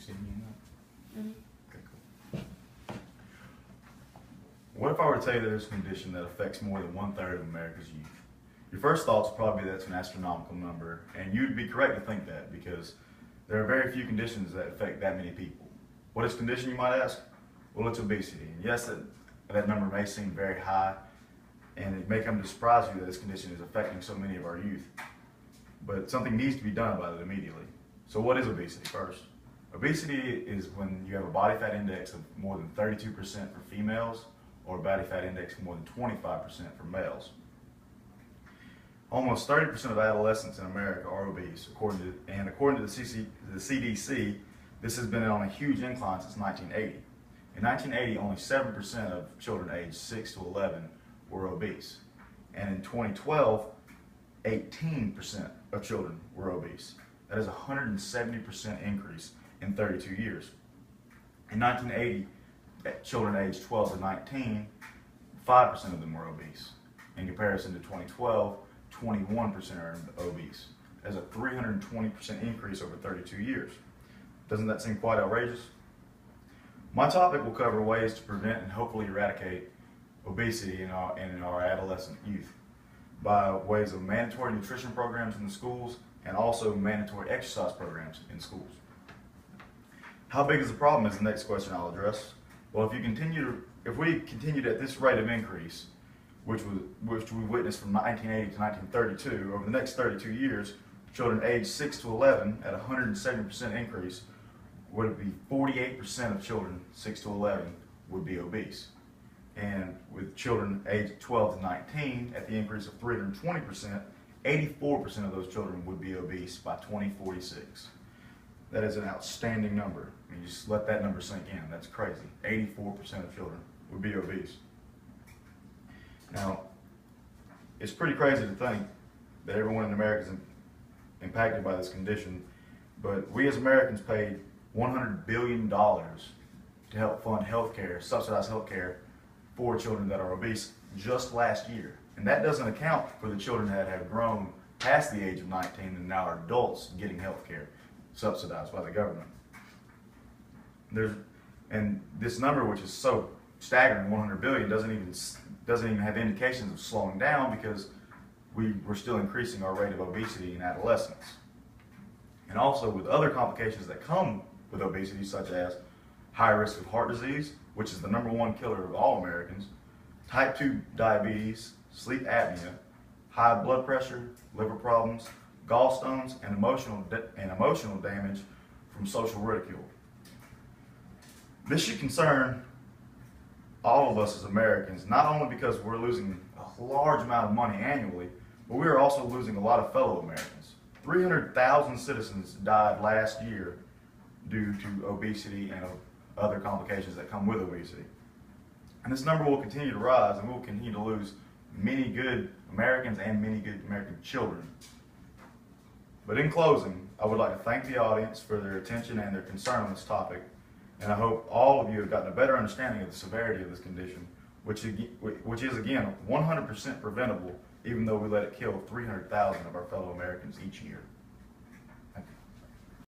see me in that? Mhm. Okay, cool. What if I were to tell you that there's a condition that affects more than 1/3 of America's youth? Your first thoughts would probably be that's an astronomical number, and you'd be correct to think that because there are very few conditions that affect that many people. What is condition, you might ask? Well, it's obesity. And yes, that number may seem very high, and it may come to surprise you that this condition is affecting so many of our youth. But something needs to be done about it immediately. So what is obesity first? Obesity is when you have a body fat index of more than 32% for females or a body fat index of more than 25% for males. Almost 30% of adolescents in America are obese, according to the CDC, this has been on a huge incline since 1980. In 1980, only 7% of children aged 6 to 11 were obese. And in 2012, 18% of children were obese. That is a 170% increase in 32 years. In 1980, children aged 12 to 19, 5% of them were obese. In comparison to 2012, 21% are obese. That's a 320% increase over 32 years. Doesn't that seem quite outrageous? My topic will cover ways to prevent and hopefully eradicate obesity in our adolescent youth by ways of mandatory nutrition programs in the schools and also mandatory exercise programs in schools. How big is the problem is the next question I'll address. Well, if we continued at this rate of increase, which we witnessed from 1980 to 1932, over the next 32 years, children aged 6 to 11 at 170% increase, would it be 48% of children 6 to 11 would be obese. And with children aged 12 to 19, at the increase of 320%, 84% of those children would be obese by 2046. That is an outstanding number. I mean, just let that number sink in. That's crazy. 84% of children would be obese. Now, it's pretty crazy to think that everyone in America is impacted by this condition, but we as Americans paid $100 billion to help fund healthcare, subsidize healthcare for children that are obese just last year. And that doesn't account for the children that have grown past the age of 19 and now are adults getting healthcare subsidized by the government. And this number, which is so staggering, 100 billion, doesn't even have indications of slowing down because we're still increasing our rate of obesity in adolescents. And also with other complications that come with obesity, such as high risk of heart disease, which is the #1 killer of all Americans, type 2 diabetes, sleep apnea, high blood pressure, liver problems, gallstones, and emotional damage from social ridicule. This should concern all of us as Americans, not only because we're losing a large amount of money annually, but we are also losing a lot of fellow Americans. 300,000 citizens died last year due to obesity and other complications that come with obesity. And this number will continue to rise, and we'll continue to lose many good Americans and many good American children. But in closing, I would like to thank the audience for their attention and their concern on this topic, and I hope all of you have gotten a better understanding of the severity of this condition, which is again 100% preventable, even though we let it kill 300,000 of our fellow Americans each year.